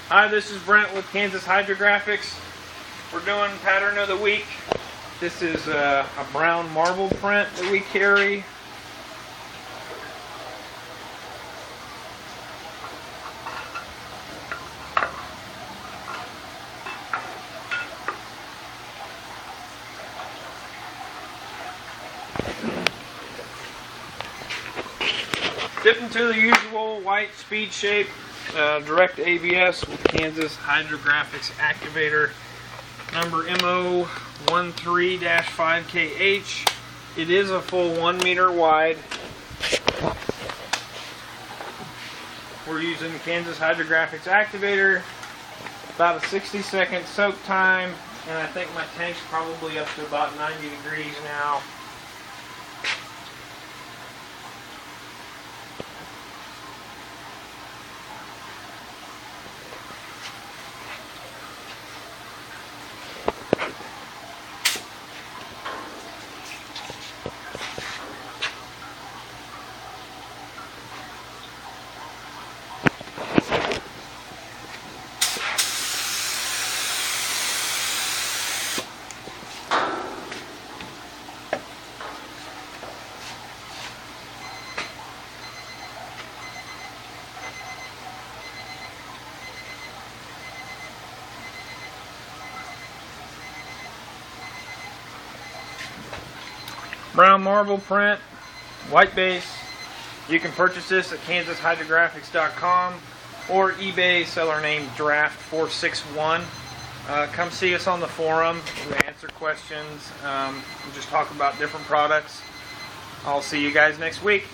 Hi, this is Brent with Kansas Hydrographics. We're doing pattern of the week. This is a brown marble print that we carry. Dip into the usual white speed shape, direct ABS with Kansas Hydrographics activator number MO13-5KH. It is a full 1 meter wide. We're using Kansas Hydrographics activator, about a 60-second soak time, and I think my tank's probably up to about 90 degrees now. Brown marble print, white base. You can purchase this at KansasHydrographics.com or eBay, seller name Draft461. Come see us on the forum. We answer questions. We just talk about different products. I'll see you guys next week.